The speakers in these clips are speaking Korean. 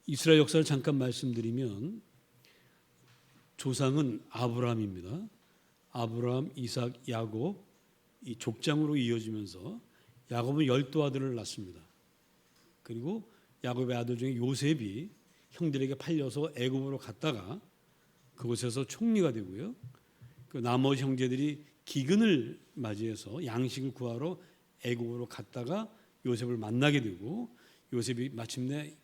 이스라엘 역사를 잠깐 말씀드리면 조상은 아브라함입니다. 아브라함, 이삭, 야곱 이 족장으로 이어지면서 야곱은 12아들을 낳습니다. 그리고 야곱의 아들 중에 요셉이 형들에게 팔려서 애굽으로 갔다가 그곳에서 총리가 되고요. 그 나머지 형제들이 기근을 맞이해서 양식을 구하러 애굽으로 갔다가 요셉을 만나게 되고 요셉이 마침내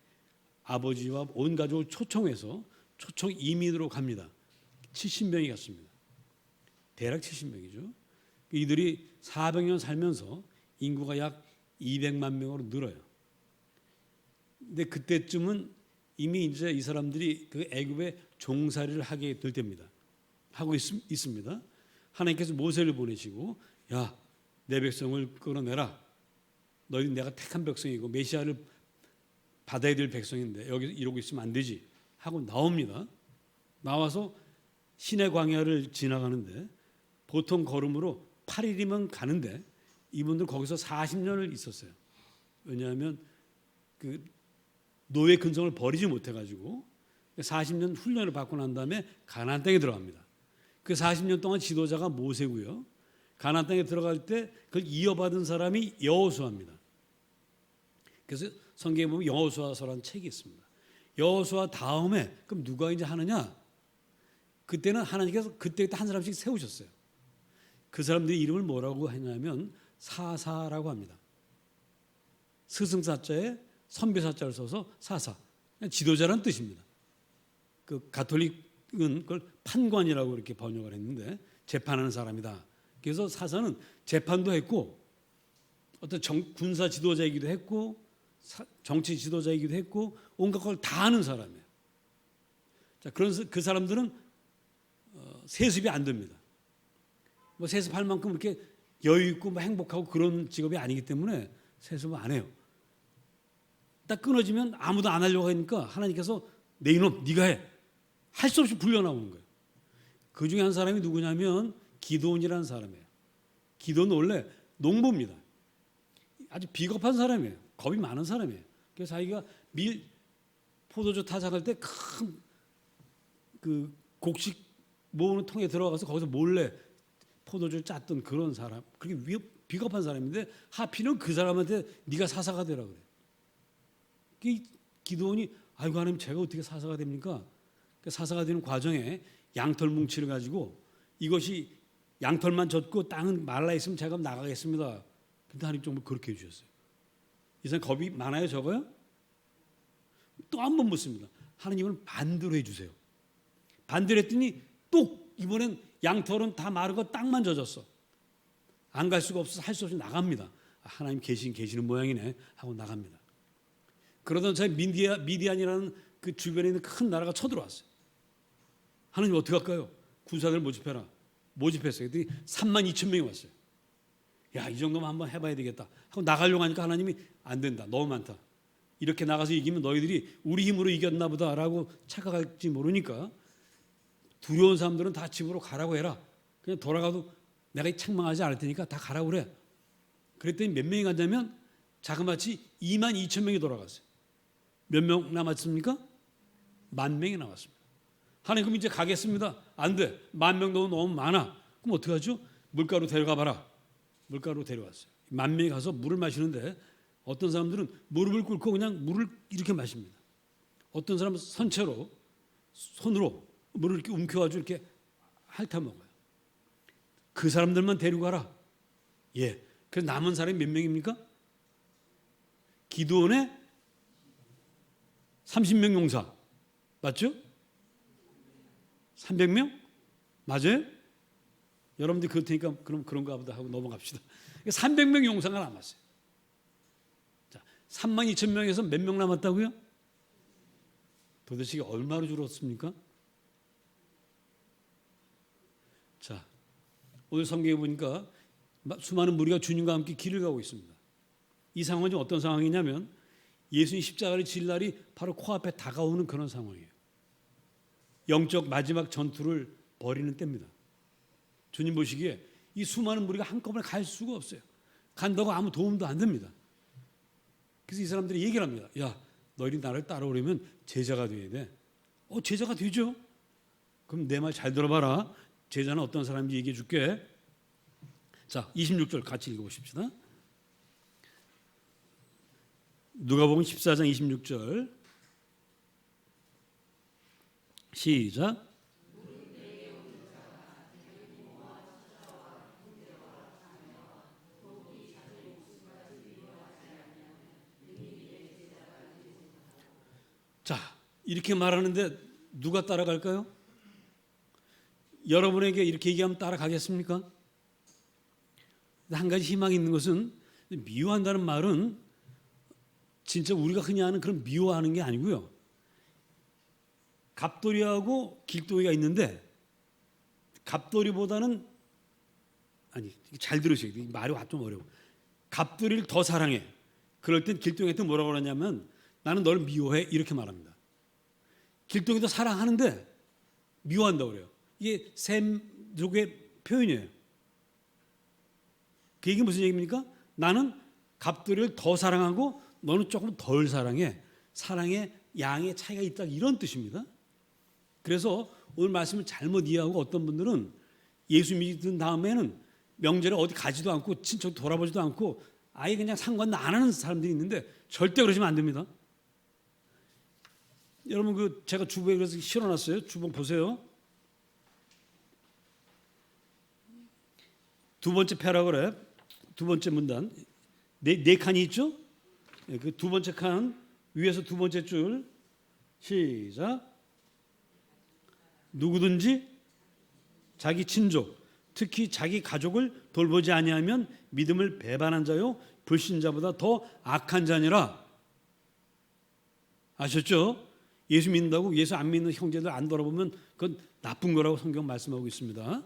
아버지와 온 가족을 초청해서 초청 이민으로 갑니다. 70명이 갔습니다. 대략 70명이죠. 이들이 400년 살면서 인구가 약 200만 명으로 늘어요. 근데 그때쯤은 이미 이제 이 사람들이 그 애굽에 종살이를 하게 될 때입니다. 하고 있습니다. 하나님께서 모세를 보내시고 야, 내 백성을 끌어내라. 너희 내가 택한 백성이고 메시아를 받아야 될 백성인데 여기 이러고 있으면 안 되지 하고 나옵니다. 나와서 시내 광야를 지나가는데 보통 걸음으로 8일이면 가는데 이분들 거기서 40년을 있었어요. 왜냐하면 그 노예 근성을 버리지 못해가지고 40년 훈련을 받고 난 다음에 가나안 땅에 들어갑니다. 그 40년 동안 지도자가 모세고요. 가나안 땅에 들어갈 때 그걸 이어받은 사람이 여호수아입니다. 그래서 성경에 보면 여호수아서라는 책이 있습니다. 여호수아 다음에 그럼 누가 이제 하느냐? 그때는 하나님께서 그때 한 사람씩 세우셨어요. 그 사람들의 이름을 뭐라고 하냐면 사사라고 합니다. 스승사자에 선배사자를 써서 사사. 지도자라는 뜻입니다. 그 가톨릭은 그걸 판관이라고 이렇게 번역을 했는데 재판하는 사람이다. 그래서 사사는 재판도 했고 어떤 군사 지도자이기도 했고 정치 지도자이기도 했고 온갖 걸 다 아는 사람이에요. 자, 그래서 그 사람들은 세습이 안 됩니다. 뭐 세습할 만큼 이렇게 여유 있고 뭐 행복하고 그런 직업이 아니기 때문에 세습을 안 해요. 딱 끊어지면 아무도 안 하려고 하니까 하나님께서 내 이놈 네가 해. 할 수 없이 불려 나오는 거예요. 그 중에 한 사람이 누구냐면 기드온이라는 사람이에요. 기드온은 원래 농부입니다. 아주 비겁한 사람이에요. 겁이 많은 사람이에요. 그래서 자기가 포도주 타작할 때 큰 그 곡식 모으는 통에 들어가서 거기서 몰래 포도주를 짰던 그런 사람. 그렇게 비겁한 사람인데 하필은 그 사람한테 네가 사사가 되라 그래. 기드온이 아이고 하나님 제가 어떻게 사사가 됩니까? 사사가 되는 과정에 양털 뭉치를 가지고 이것이 양털만 젖고 땅은 말라 있으면 제가 나가겠습니다. 근데 하나님 정말 그렇게 해주셨어요. 이 사람 겁이 많아요, 적어요? 또 한 번 묻습니다. 하나님은 반대로 해주세요. 반대로 했더니 또 이번엔 양털은 다 마르고 땅만 젖었어. 안 갈 수가 없어서 할 수 없이 나갑니다. 하나님 계시는 모양이네 하고 나갑니다. 그러던 차에 미디안이라는 그 주변에 있는 큰 나라가 쳐들어왔어요. 하나님 어떻게 할까요? 군사들 모집해라. 모집했어요. 그랬더니 32,000명이 왔어요. 야, 이 정도면 한번 해봐야 되겠다 하고 나가려고 하니까 하나님이 안 된다. 너무 많다. 이렇게 나가서 이기면 너희들이 우리 힘으로 이겼나 보다라고 착각할지 모르니까 두려운 사람들은 다 집으로 가라고 해라. 그냥 돌아가도 내가 책망하지 않을 테니까 다 가라고 그래. 그랬더니 몇 명이 갔냐면 자그마치 22,000명이 돌아갔어요. 몇 명 남았습니까? 10,000명이 남았습니다. 하나님 그럼 이제 가겠습니다. 안 돼. 10,000명 너무 많아. 그럼 어떻게 하죠? 물가로 데려가 봐라. 물가로 데려왔어요. 10,000명이 가서 물을 마시는데 어떤 사람들은 무릎을 꿇고 그냥 물을 이렇게 마십니다. 어떤 사람은 선체로 손으로 물을 이렇게 움켜가지고 이렇게 핥아 먹어요. 그 사람들만 데리고 가라. 예. 그래서 남은 사람이 몇 명입니까? 기드온의 30명 용사. 맞죠? 300명? 맞아요? 여러분들이 그렇다니까 그럼 그런가 보다 하고 넘어갑시다. 300명 용사가 남았어요. 자, 32,000명에서 몇 명 남았다고요? 도대체 얼마로 줄었습니까? 자, 오늘 성경에 보니까 수많은 무리가 주님과 함께 길을 가고 있습니다. 이 상황은 어떤 상황이냐면 예수님 십자가를 질 날이 바로 코앞에 다가오는 그런 상황이에요. 영적 마지막 전투를 벌이는 때입니다. 주님 보시기에 이 수많은 무리가 한꺼번에 갈 수가 없어요. 간다고 아무 도움도 안 됩니다. 그래서 이 사람들이 얘기를 합니다. 야, 너희들이 나를 따라오려면 제자가 돼야 돼. 제자가 되죠. 그럼 내 말 잘 들어봐라. 제자는 어떤 사람인지 얘기해 줄게. 자, 26절 같이 읽어보십시다. 누가복음 14장 26절 시작. 자, 이렇게 말하는데 누가 따라갈까요? 여러분에게 이렇게 얘기하면 따라가겠습니까? 한 가지 희망이 있는 것은 미워한다는 말은 진짜 우리가 흔히 하는 그런 미워하는 게 아니고요. 갑돌이하고 길동이가 있는데 갑돌이보다는 아니 잘 들으셔야 돼요. 말이 좀 어려워. 갑돌이를 더 사랑해. 그럴 땐 길동이한테 뭐라고 그러냐면 나는 널 미워해 이렇게 말합니다. 길동이도 사랑하는데 미워한다고 그래요. 이게 샘족의 표현이에요. 그 얘기 무슨 얘기입니까? 나는 갑돌이를 더 사랑하고 너는 조금 덜 사랑해. 사랑의 양의 차이가 있다 이런 뜻입니다. 그래서 오늘 말씀을 잘못 이해하고 어떤 분들은 예수 믿은 다음에는 명절에 어디 가지도 않고 친척 돌아보지도 않고 아예 그냥 상관도 안 하는 사람들이 있는데 절대 그러시면 안 됩니다. 여러분 제가 주부에 그래서 실어놨어요. 주봉 보세요. 두 번째 패러그래프, 두 번째 문단 네 칸이 있죠? 그 두 번째 칸 위에서 두 번째 줄 시작. 누구든지 자기 친족, 특히 자기 가족을 돌보지 아니하면 믿음을 배반한 자요 불신자보다 더 악한 자니라. 아셨죠? 예수 믿는다고 예수 안 믿는 형제들 안 돌아보면 그건 나쁜 거라고 성경 말씀하고 있습니다.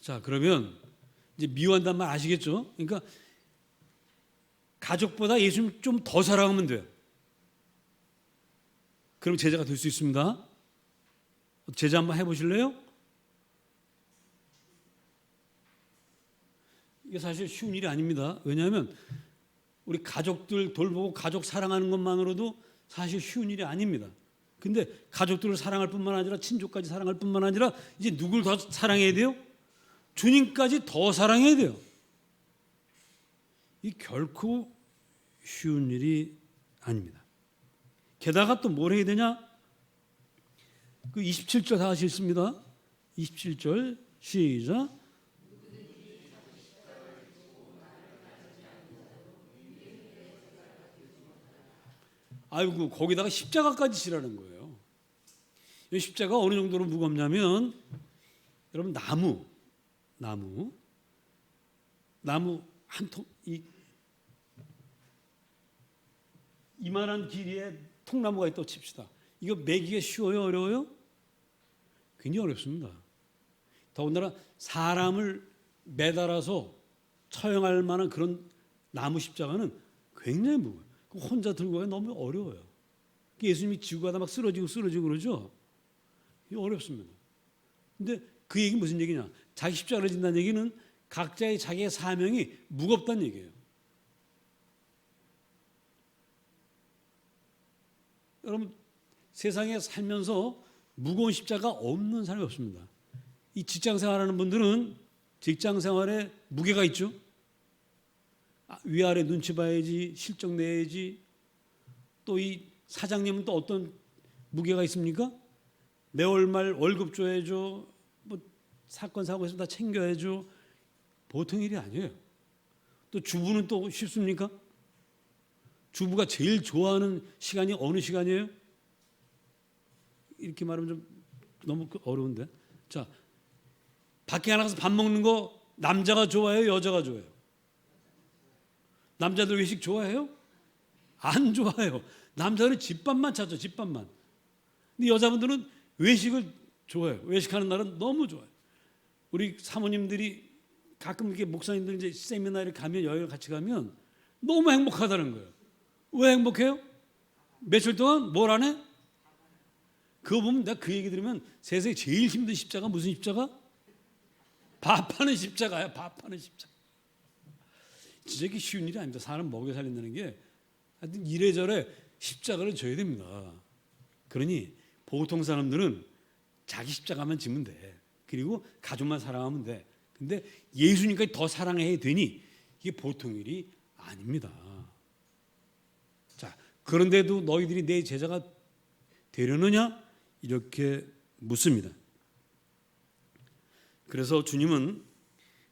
자, 그러면 이제 미워한다는 말 아시겠죠? 그러니까 가족보다 예수님 좀 더 사랑하면 돼요. 그럼 제자가 될 수 있습니다. 제자 한번 해보실래요? 이게 사실 쉬운 일이 아닙니다. 왜냐하면 우리 가족들 돌보고 가족 사랑하는 것만으로도 사실 쉬운 일이 아닙니다. 근데 가족들을 사랑할 뿐만 아니라 친족까지 사랑할 뿐만 아니라 이제 누굴 더 사랑해야 돼요? 주님까지 더 사랑해야 돼요. 이 결코 쉬운 일이 아닙니다. 게다가 또 뭘 해야 되냐? 그 27절 다 하셨습니다. 27절 시작. 아이고 거기다가 십자가까지 지라는 거예요. 이 십자가 어느 정도로 무겁냐면 여러분 나무 한 통 이만한 길이에 통나무가 있다고 칩시다. 이거 매기가 쉬워요, 어려워요? 굉장히 어렵습니다. 더군다나 사람을 매달아서 처형할 만한 그런 나무 십자가는 굉장히 무거워요. 혼자 들고 가기 너무 어려워요. 예수님이 지고 가다 막 쓰러지고 그러죠. 이거 어렵습니다. 근데 그 얘기는 무슨 얘기냐? 자기 십자가를 진다는 얘기는 각자의 자기의 사명이 무겁다는 얘기예요. 여러분 세상에 살면서 무거운 십자가 없는 사람이 없습니다. 이 직장 생활하는 분들은 직장 생활에 무게가 있죠. 위아래 눈치 봐야지, 실적 내야지. 또 이 사장님은 또 어떤 무게가 있습니까? 매월 말 월급 줘야죠. 뭐 사건 사고 있으면 다 챙겨야죠. 보통 일이 아니에요. 또 주부는 또 쉽습니까? 주부가 제일 좋아하는 시간이 어느 시간이에요? 이렇게 말하면 좀 너무 어려운데. 자, 밖에 나가서 밥 먹는 거 남자가 좋아해요? 여자가 좋아해요? 남자들 외식 좋아해요? 안 좋아해요. 남자들은 집밥만 찾죠. 집밥만. 근데 여자분들은 외식을 좋아해요. 외식하는 날은 너무 좋아요. 우리 사모님들이 가끔 이렇게 목사님들 이제 세미나를 가면 여행을 같이 가면 너무 행복하다는 거예요. 왜 행복해요? 며칠 동안 뭘 안 해? 그거 보면 내가 그 얘기 들으면 세상에 제일 힘든 십자가 무슨 십자가? 밥하는 십자가야. 밥하는 십자가. 진짜 이게 쉬운 일이 아닙니다. 사람 먹여 살린다는 게 하여튼 이래저래 십자가를 져야 됩니다. 그러니 보통 사람들은 자기 십자가만 지면 돼. 그리고 가족만 사랑하면 돼. 근데 예수님까지 더 사랑해야 되니 이게 보통 일이 아닙니다. 자, 그런데도 너희들이 내 제자가 되려느냐? 이렇게 묻습니다. 그래서 주님은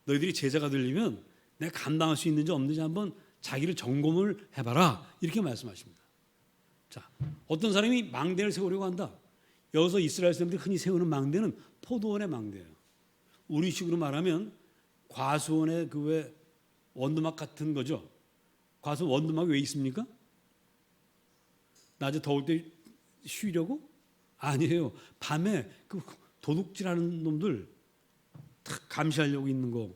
너희들이 제자가 되려면 내가 감당할 수 있는지 없는지 한번 자기를 점검을 해봐라. 이렇게 말씀하십니다. 자, 어떤 사람이 망대를 세우려고 한다. 여기서 이스라엘 사람들이 흔히 세우는 망대는 포도원의 망대예요. 우리식으로 말하면 과수원의 그 왜 원두막 같은 거죠. 과수원 원두막이 왜 있습니까? 낮에 더울 때 쉬려고? 아니에요. 밤에 그 도둑질하는 놈들 탁 감시하려고 있는 거.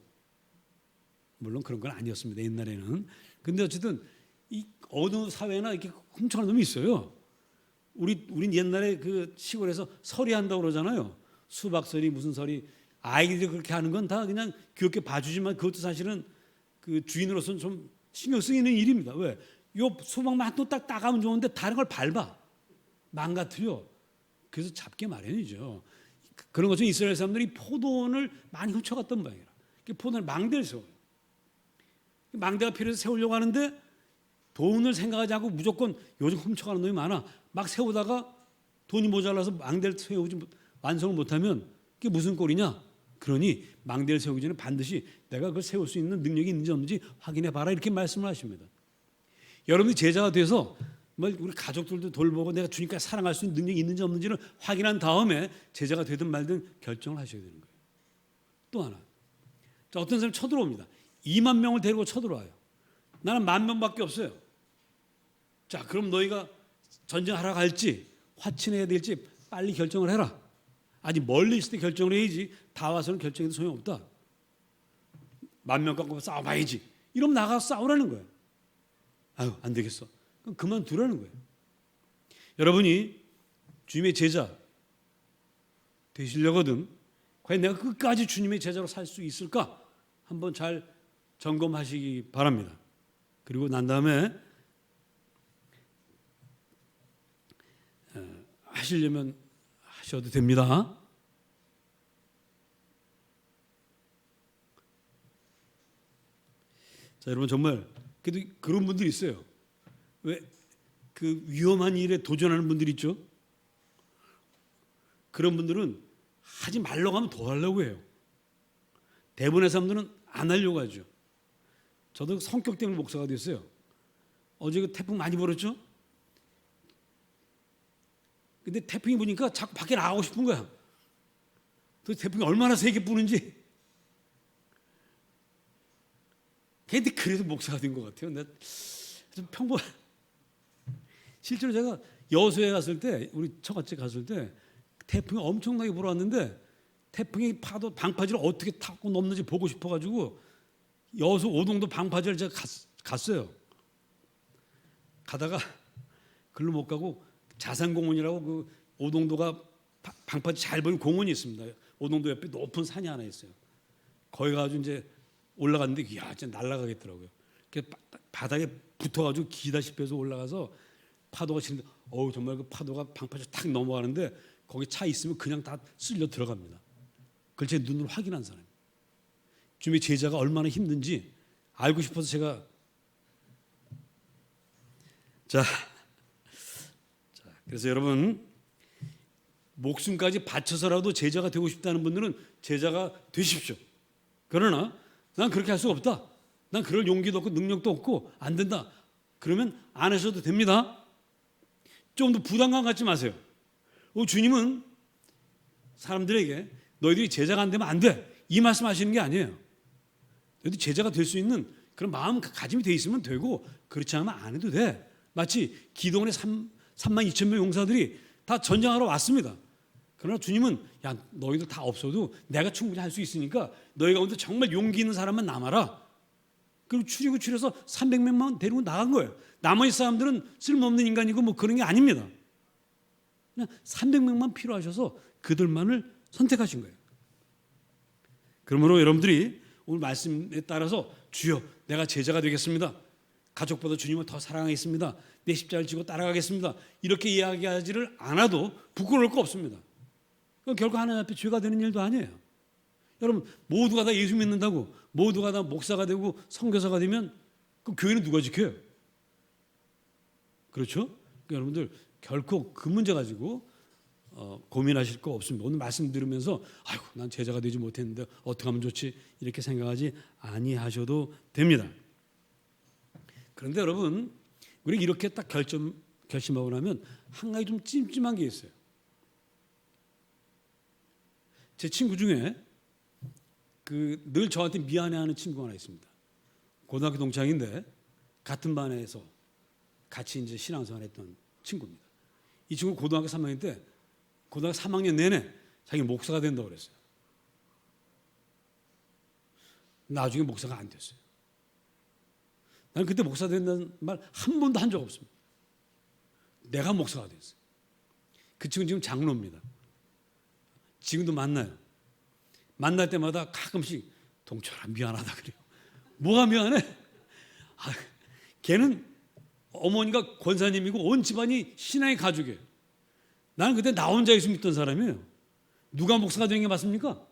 물론 그런 건 아니었습니다. 옛날에는. 근데 어쨌든 이 어느 사회나 이렇게 훔쳐가는 놈이 있어요. 우린 옛날에 그 시골에서 서리한다고 그러잖아요. 수박서리 무슨 서리. 아이들이 그렇게 하는 건 다 그냥 귀엽게 봐주지만 그것도 사실은 그 주인으로서는 좀 신경 쓰이는 일입니다. 왜? 요 수박만 또 딱 따가면 좋은데 다른 걸 밟아. 망가뜨려. 그래서 잡게 마련이죠. 그런 것처럼 이스라엘 사람들이 포도원을 많이 훔쳐갔던 모양이라. 포도원 망대를 세워요. 망대가 필요해서 세우려고 하는데 돈을 생각하지 않고 무조건 요즘 훔쳐가는 놈이 많아. 막 세우다가 돈이 모자라서 망대를 세우지 완성을 못하면 그게 무슨 꼴이냐? 그러니 망대를 세우기 전에 반드시 내가 그걸 세울 수 있는 능력이 있는지 없는지 확인해 봐라 이렇게 말씀을 하십니다. 여러분이 제자가 돼서 우리 가족들도 돌보고 내가 주님까지 사랑할 수 있는 능력이 있는지 없는지를 확인한 다음에 제자가 되든 말든 결정을 하셔야 되는 거예요. 또 하나. 자, 어떤 사람이 쳐들어옵니다. 2만 명을 데리고 쳐들어와요. 나는 10,000명밖에 없어요. 자, 그럼 너희가 전쟁하러 갈지 화친해야 될지 빨리 결정을 해라. 아직 멀리 있을 때 결정을 해야지 다 와서는 결정해도 소용없다. 10,000명 갖고 싸워봐야지. 이러면 나가서 싸우라는 거예요. 아유, 안 되겠어. 그럼 그만두라는 거예요. 여러분이 주님의 제자 되시려거든 과연 내가 끝까지 주님의 제자로 살 수 있을까? 한번 잘 점검하시기 바랍니다. 그리고 난 다음에 하시려면 하셔도 됩니다. 자, 여러분 정말 그래도 그런 분들이 있어요. 왜 그 위험한 일에 도전하는 분들 있죠? 그런 분들은 하지 말라고 하면 더 하려고 해요. 대부분의 사람들은 안 하려고 하죠. 저도 성격 때문에 목사가 됐어요. 어제 그 태풍 많이 불었죠? 근데 태풍이 부니까 자꾸 밖에 나가고 싶은 거야. 도대체 태풍이 얼마나 세게 부는지. 근데 그래도 목사가 된 것 같아요. 내가 좀 평범. 실제로 제가 여수에 갔을 때, 우리 처갓집 갔을 때 태풍이 엄청나게 불어왔는데 태풍이 파도 방파제를 어떻게 타고 넘는지 보고 싶어가지고 여수 오동도 방파제를 제가 갔어요. 가다가 글로 못 가고 자산공원이라고 그 오동도가 방파제 잘 보이는 공원이 있습니다. 오동도 옆에 높은 산이 하나 있어요. 거기 가가지고 이제 올라갔는데 이야 진짜 날아가겠더라고요. 바닥에 붙어가지고 기다시피 해서 올라가서 파도가 치는데 어우 정말 그 파도가 방파제 탁 넘어가는데 거기 차 있으면 그냥 다 쓸려 들어갑니다. 그걸 제 눈으로 확인한 사람이에요. 주님의 제자가 얼마나 힘든지 알고 싶어서 제가 자 그래서 여러분 목숨까지 바쳐서라도 제자가 되고 싶다는 분들은 제자가 되십시오. 그러나 난 그렇게 할 수가 없다. 난 그럴 용기도 없고 능력도 없고 안 된다. 그러면 안 하셔도 됩니다. 좀 더 부담감 갖지 마세요. 주님은 사람들에게 너희들이 제자가 안 되면 안 돼. 이 말씀하시는 게 아니에요. 너희들이 제자가 될 수 있는 그런 마음가짐이 돼 있으면 되고 그렇지 않으면 안 해도 돼. 마치 기도원의 32,000명 용사들이 다 전쟁하러 왔습니다. 그러나 주님은 야 너희들 다 없어도 내가 충분히 할 수 있으니까 너희 가운데 정말 용기 있는 사람만 남아라. 그리고 추려서 300명만 데리고 나간 거예요. 나머지 사람들은 쓸모없는 인간이고 뭐 그런 게 아닙니다. 그냥 300명만 필요하셔서 그들만을 선택하신 거예요. 그러므로 여러분들이 오늘 말씀에 따라서 주여 내가 제자가 되겠습니다. 가족보다 주님을 더 사랑하겠습니다. 내 십자가를 지고 따라가겠습니다. 이렇게 이야기하지를 않아도 부끄러울 거 없습니다. 그건 결국 하나님 앞에 죄가 되는 일도 아니에요. 여러분 모두가 다 예수 믿는다고 모두가 다 목사가 되고 선교사가 되면 그 교회는 누가 지켜요? 그렇죠? 그러니까 여러분들 결코 그 문제 가지고 고민하실 거 없습니다. 오늘 말씀 들으면서 아이고 난 제자가 되지 못했는데 어떻게 하면 좋지 이렇게 생각하지 아니하셔도 됩니다. 그런데 여러분 우리 이렇게 딱 결심하고 나면 한 가지 좀 찜찜한 게 있어요. 제 친구 중에 늘 저한테 미안해하는 친구가 하나 있습니다. 고등학교 동창인데 같은 반에서 같이 이제 신앙생활했던 친구입니다. 이 친구 고등학교 3학년 때 고등학교 3학년 내내 자기 목사가 된다고 그랬어요. 나중에 목사가 안 됐어요. 나는 그때 목사 된다는 말 한 번도 한 적 없습니다. 내가 목사가 됐어요. 그 친구는 지금 장로입니다. 지금도 만나요. 만날 때마다 가끔씩 동철아 미안하다 그래요. 뭐가 미안해? 걔는 어머니가 권사님이고 온 집안이 신앙의 가족이에요. 나는 그때 나 혼자 예수 믿던 사람이에요. 누가 목사가 되는 게 맞습니까?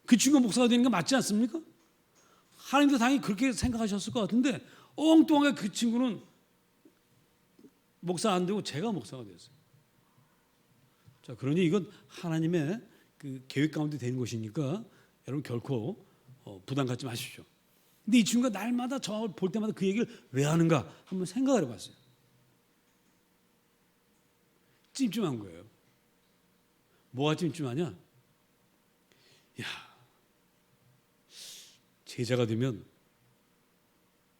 그 친구가 목사가 되는 게 맞지 않습니까? 하나님도 당연히 그렇게 생각하셨을 것 같은데 엉뚱하게 그 친구는 목사 안 되고 제가 목사가 됐어요. 자, 그러니 이건 하나님의 그 계획 가운데 되는 것이니까 여러분 결코 부담 갖지 마십시오. 근데 이 친구가 날마다 저 볼 때마다 그 얘기를 왜 하는가 한번 생각을 해봤어요. 찜찜한 거예요. 뭐가 찜찜하냐? 야, 제자가 되면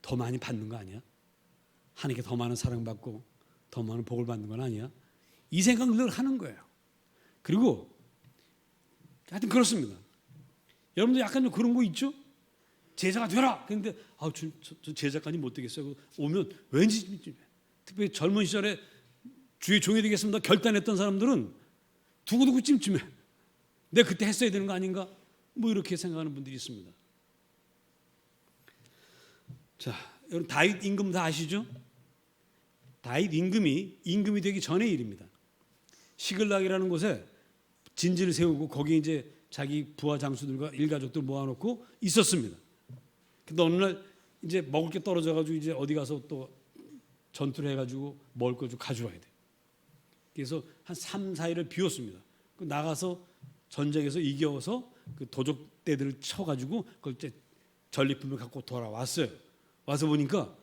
더 많이 받는 거 아니야? 하나님께 더 많은 사랑받고 더 많은 복을 받는 건 아니야? 이 생각을 늘 하는 거예요. 그리고 하여튼 그렇습니다. 여러분도 약간 좀 그런 거 있죠? 제자가 되라. 그런데 저 제자까지 못 되겠어요. 오면 왠지 특별히 젊은 시절에 주의 종이 되겠습니다 결단했던 사람들은 두고두고 찜찜해. 내가 그때 했어야 되는 거 아닌가? 뭐 이렇게 생각하는 분들이 있습니다. 자, 여러분 다윗 임금 다 아시죠? 다윗 임금이 되기 전의 일입니다. 시글락이라는 곳에 진지를 세우고 거기 이제 자기 부하 장수들과 일가족들 모아놓고 있었습니다. 근데 어느 날 이제 먹을 게 떨어져가지고 이제 어디 가서 또 전투를 해가지고 먹을 걸 좀 가져와야 돼. 그래서 한 3, 4일을 비웠습니다. 나가서 전쟁에서 이겨서 그 도적대들을 쳐가지고 그걸 이제 전리품을 갖고 돌아왔어요. 와서 보니까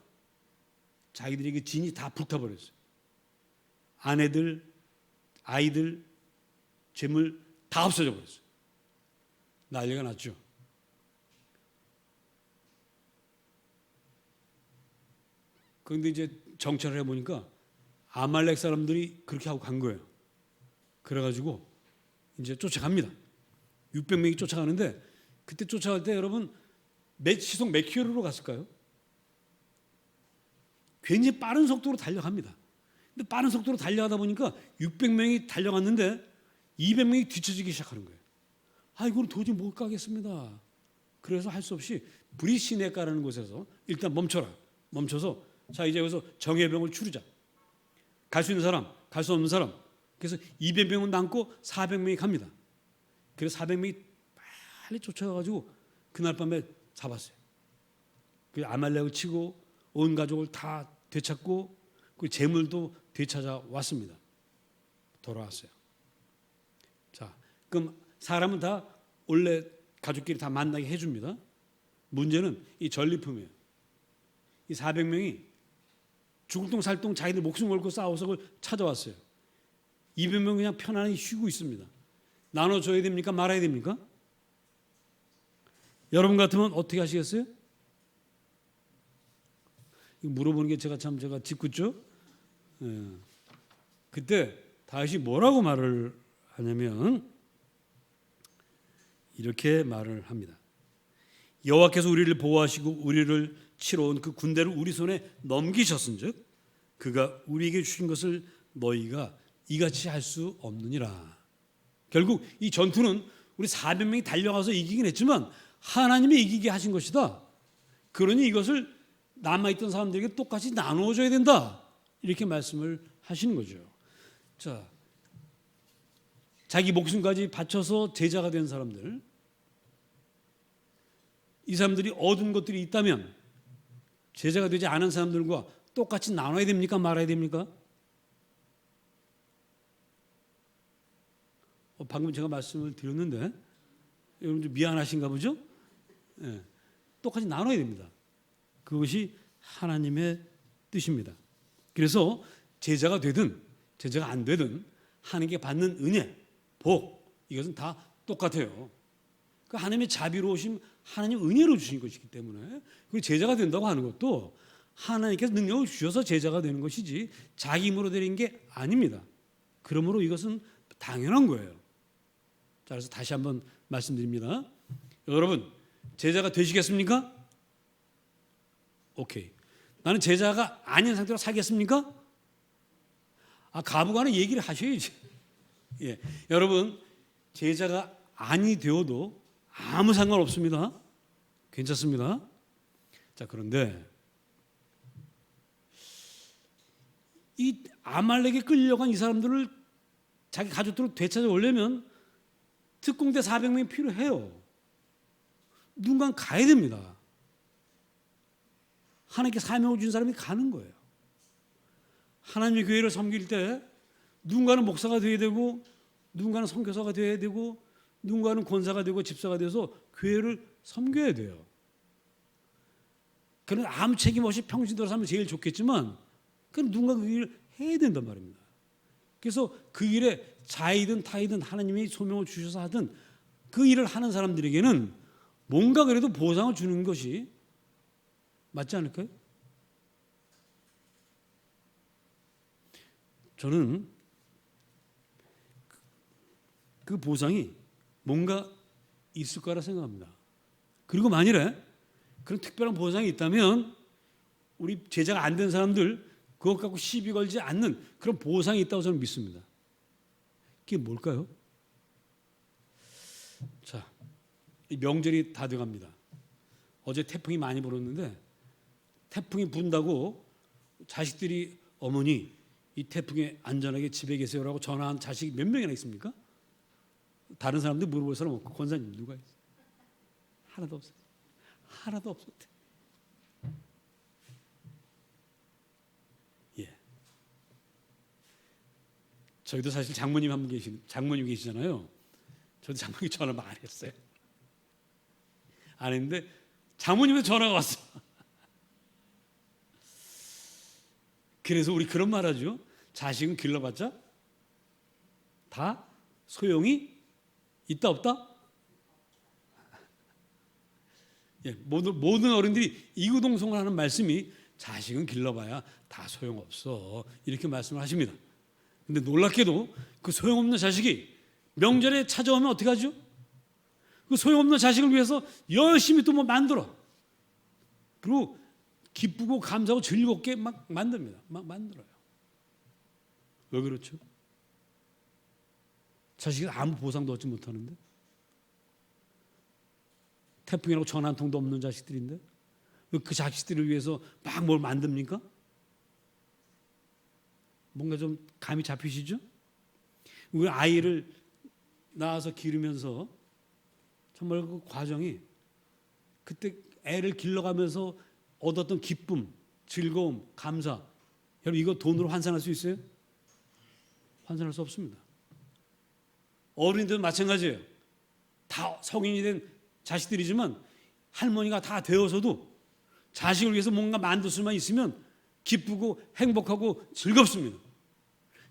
자기들에게 진이 다 불타버렸어요. 아내들, 아이들, 재물 다 없어져 버렸어요. 난리가 났죠. 그런데 이제 정찰을 해보니까 아말렉 사람들이 그렇게 하고 간 거예요. 그래가지고 이제 쫓아갑니다. 600명이 쫓아가는데 그때 쫓아갈 때 여러분 시속 몇 킬로로 갔을까요? 굉장히 빠른 속도로 달려갑니다. 근데 빠른 속도로 달려가다 보니까 600명이 달려갔는데 200명이 뒤처지기 시작하는 거예요. 이건 도저히 못 가겠습니다. 그래서 할 수 없이 브리시네가라는 곳에서 일단 멈춰서 자 이제 여기서 정예병을 추르자. 갈 수 있는 사람, 갈 수 없는 사람. 그래서 200명은 남고 400명이 갑니다. 그래서 400명이 빨리 쫓아가가지고 그날 밤에 잡았어요. 그 아말렉을 치고 온 가족을 다 되찾고 그 재물도 되찾아 왔습니다. 돌아왔어요. 자, 그럼 사람은 다 원래 가족끼리 다 만나게 해줍니다. 문제는 이 전리품이에요. 이 400명이 죽을 똥 살 똥 자기들 목숨 걸고 싸워서 그걸 찾아왔어요. 200명 그냥 편안히 쉬고 있습니다. 나눠줘야 됩니까? 말아야 됩니까? 여러분 같으면 어떻게 하시겠어요? 물어보는 게 제가 짓궂죠? 예. 그때 다윗이 뭐라고 말을 하냐면 이렇게 말을 합니다. 여호와께서 우리를 보호하시고 우리를 치러 온 그 군대를 우리 손에 넘기셨은즉 그가 우리에게 주신 것을 너희가 이같이 할 수 없느니라. 결국 이 전투는 우리 400명이 달려가서 이기긴 했지만 하나님이 이기게 하신 것이다. 그러니 이것을 남아있던 사람들에게 똑같이 나누어줘야 된다. 이렇게 말씀을 하시는 거죠. 자, 자기 목숨까지 바쳐서 제자가 된 사람들, 이 사람들이 얻은 것들이 있다면 제자가 되지 않은 사람들과 똑같이 나눠야 됩니까? 말아야 됩니까? 방금 제가 말씀을 드렸는데 여러분들 미안하신가 보죠? 예, 똑같이 나눠야 됩니다. 그것이 하나님의 뜻입니다. 그래서 제자가 되든 제자가 안 되든 하나님께 받는 은혜, 복, 이것은 다 똑같아요. 그 하나님의 자비로우심, 하나님 은혜로 주신 것이기 때문에 그 제자가 된다고 하는 것도 하나님께서 능력을 주셔서 제자가 되는 것이지 자기 힘으로 되는 게 아닙니다. 그러므로 이것은 당연한 거예요. 자, 그래서 다시 한번 말씀드립니다. 여러분, 제자가 되시겠습니까? 오케이. 나는 제자가 아닌 상태로 살겠습니까? 가부간에 얘기를 하셔야지. 예, 여러분, 제자가 아니 되어도 아무 상관없습니다. 괜찮습니다. 자, 그런데 이 아말렉에 끌려간 이 사람들을 자기 가족들로 되찾아오려면 특공대 400명이 필요해요. 누군가 가야 됩니다. 하나님께 사명을 준 사람이 가는 거예요. 하나님의 교회를 섬길 때 누군가는 목사가 되어야 되고 누군가는 선교사가 되어야 되고 누군가는 권사가 되고 집사가 돼서 교회를 섬겨야 돼요. 그는 아무 책임 없이 평신도로 살면 제일 좋겠지만 그건 누군가 그 일을 해야 된단 말입니다. 그래서 그 일에 자이든 타이든 하나님이 소명을 주셔서 하든 그 일을 하는 사람들에게는 뭔가 그래도 보상을 주는 것이 맞지 않을까요? 저는 그 보상이 뭔가 있을 거라 생각합니다. 그리고 만일에 그런 특별한 보상이 있다면 우리 제자가 안 된 사람들 그것 갖고 시비 걸지 않는 그런 보상이 있다고 저는 믿습니다. 그게 뭘까요? 자, 이 명절이 다 돼갑니다. 어제 태풍이 많이 불었는데 태풍이 분다고 자식들이 어머니 이 태풍에 안전하게 집에 계세요라고 전화한 자식이 몇 명이나 있습니까? 다른 사람들 물어볼 사람 없고 권사님 누가 있어요? 하나도 없어요. 하나도 없었대. 예. 저희도 사실 장모님 한 분 장모님 계시잖아요. 저도 장모님 전화 많이 했어요. 안 했는데 장모님의 전화가 왔어. 그래서 우리 그런 말 하죠. 자식은 길러봤자 다 소용이 있다 없다? 예, 모든 어른들이 이구동성을 하는 말씀이 자식은 길러봐야 다 소용없어 이렇게 말씀을 하십니다. 근데 놀랍게도 그 소용없는 자식이 명절에 찾아오면 어떻게 하죠? 그 소용없는 자식을 위해서 열심히 또 뭐 만들어. 그리고 기쁘고 감사하고 즐겁게 막 만듭니다. 막 만들어요. 왜 그렇죠? 자식이 아무 보상도 얻지 못하는데 태풍이라고 전화 한 통도 없는 자식들인데 그 자식들을 위해서 막 뭘 만듭니까? 뭔가 좀 감이 잡히시죠? 우리 아이를 낳아서 기르면서 정말 그 과정이 그때 애를 길러가면서 얻었던 기쁨, 즐거움, 감사 여러분 이거 돈으로 환산할 수 있어요? 환산할 수 없습니다. 어른들도 마찬가지예요. 다 성인이 된 자식들이지만 할머니가 다 되어서도 자식을 위해서 뭔가 만들 수만 있으면 기쁘고 행복하고 즐겁습니다.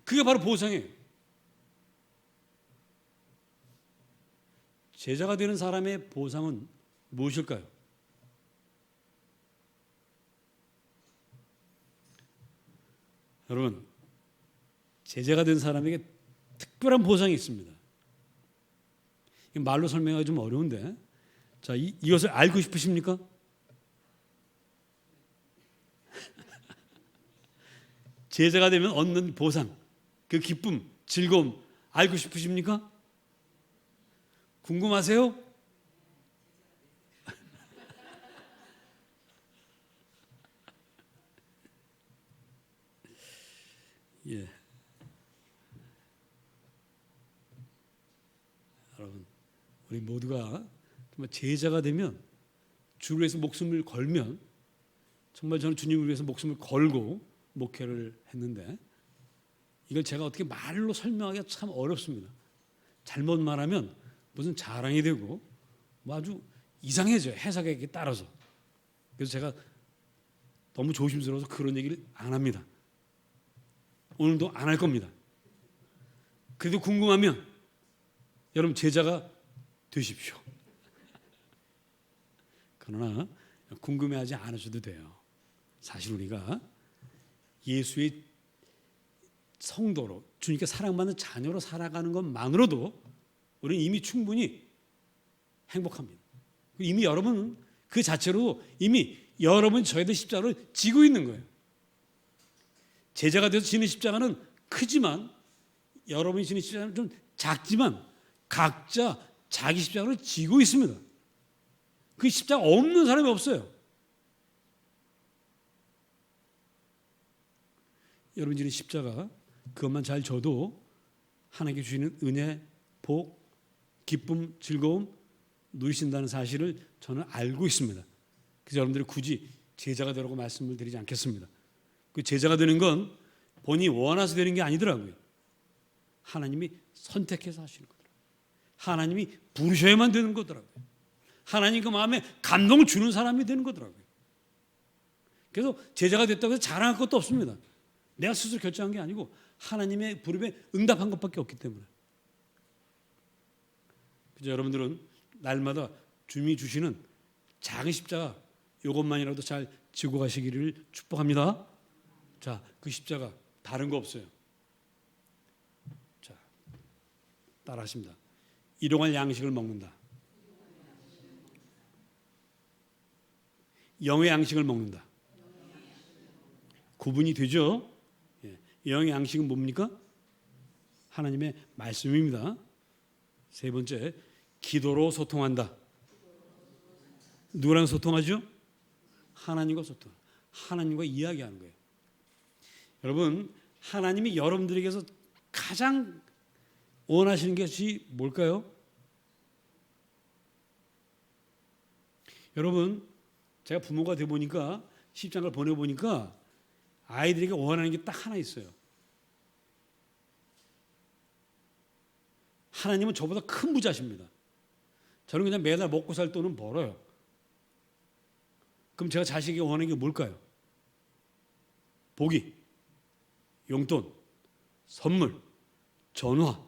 그게 바로 보상이에요. 제자가 되는 사람의 보상은 무엇일까요? 여러분, 제자가 된 사람에게 특별한 보상이 있습니다. 말로 설명하기 좀 어려운데, 자, 이것을 알고 싶으십니까? 제자가 되면 얻는 보상, 그 기쁨, 즐거움 알고 싶으십니까? 궁금하세요? 예. 여러분, 우리 모두가 정말 제자가 되면 주를 위해서 목숨을 걸면, 정말 저는 주님을 위해서 목숨을 걸고 목회를 했는데 이걸 제가 어떻게 말로 설명하기가 참 어렵습니다. 잘못 말하면 무슨 자랑이 되고 뭐 아주 이상해져요, 해석에 따라서. 그래서 제가 너무 조심스러워서 그런 얘기를 안 합니다. 오늘도 안 할 겁니다. 그래도 궁금하면 여러분 제자가 되십시오. 그러나 궁금해하지 않으셔도 돼요. 사실 우리가 예수의 성도로, 주님께 사랑받는 자녀로 살아가는 것만으로도 우리는 이미 충분히 행복합니다. 이미 여러분은 그 자체로 이미 여러분이 저희들 십자가를 지고 있는 거예요. 제자가 돼서 지는 십자가는 크지만, 여러분이 지는 십자가는 좀 작지만 각자 자기 십자가를 지고 있습니다. 그 십자가 없는 사람이 없어요. 여러분 지는 십자가 그것만 잘 져도 하나님께 주시는 은혜, 복, 기쁨, 즐거움 누리신다는 사실을 저는 알고 있습니다. 그래서 여러분들이 굳이 제자가 되라고 말씀을 드리지 않겠습니다. 그 제자가 되는 건 본인이 원해서 되는 게 아니더라고요. 하나님이 선택해서 하시는 거더라고요. 하나님이 부르셔야만 되는 거더라고요. 하나님 그 마음에 감동을 주는 사람이 되는 거더라고요. 그래서 제자가 됐다고 해서 자랑할 것도 없습니다. 내가 스스로 결정한 게 아니고 하나님의 부름에 응답한 것밖에 없기 때문에. 그래서 여러분들은 날마다 주님이 주시는 작은 십자가 이것만이라도 잘 지고 가시기를 축복합니다. 자, 그 십자가 다른 거 없어요. 자, 따라하십니다. 일용할 양식을 먹는다. 영의 양식을 먹는다. 구분이 되죠? 예. 영의 양식은 뭡니까? 하나님의 말씀입니다. 세 번째, 기도로 소통한다. 누구랑 소통하죠? 하나님과 소통. 하나님과 이야기하는 거예요. 여러분, 하나님이 여러분들에게서 가장 원하시는 것이 뭘까요? 여러분, 제가 부모가 돼 보니까, 십장을 보내 보니까 아이들에게 원하는 게 딱 하나 있어요. 하나님은 저보다 큰 부자십니다. 저는 그냥 매달 먹고 살 돈은 벌어요. 그럼 제가 자식에게 원하는 게 뭘까요? 복이, 용돈, 선물, 전화.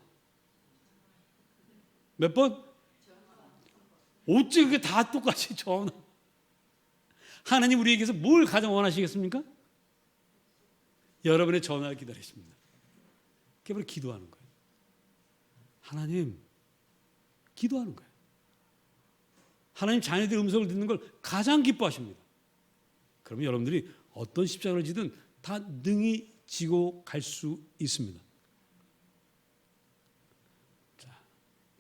몇 번? 어찌 그게 다 똑같이 전화. 하나님 우리에게서 뭘 가장 원하시겠습니까? 여러분의 전화를 기다리십니다. 그게 바로 기도하는 거예요. 하나님, 기도하는 거예요. 하나님 자녀들의 음성을 듣는 걸 가장 기뻐하십니다. 그러면 여러분들이 어떤 십자가를 지든 다 능히 지고 갈 수 있습니다. 자,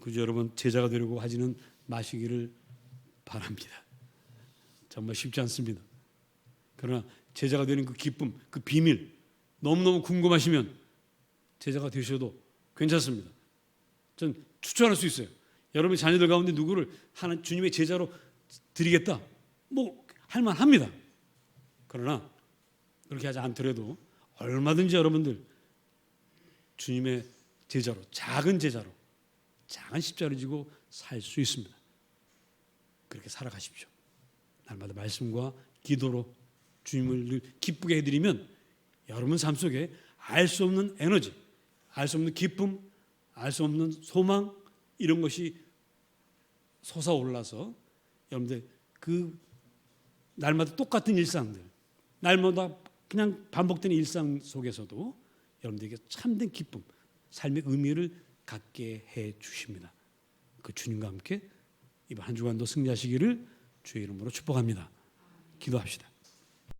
그저 여러분 제자가 되려고 하지는 마시기를 바랍니다. 정말 쉽지 않습니다. 그러나 제자가 되는 그 기쁨, 그 비밀 너무너무 궁금하시면 제자가 되셔도 괜찮습니다. 전 추천할 수 있어요. 여러분의 자녀들 가운데 누구를 하나 주님의 제자로 드리겠다. 뭐 할만합니다. 그러나 그렇게 하지 않더라도 얼마든지 여러분들 주님의 제자로, 작은 제자로, 작은 십자가를 지고 살 수 있습니다. 그렇게 살아가십시오. 날마다 말씀과 기도로 주님을 늘 기쁘게 해드리면 여러분 삶 속에 알 수 없는 에너지, 알 수 없는 기쁨, 알 수 없는 소망 이런 것이 솟아올라서 여러분들 그 날마다 똑같은 일상들, 날마다 그냥 반복되는 일상 속에서도 여러분들에게 참된 기쁨, 삶의 의미를 갖게 해 주십니다. 그 주님과 함께 이번 한 주간도 승리하시기를 주의 이름으로 축복합니다. 기도합시다.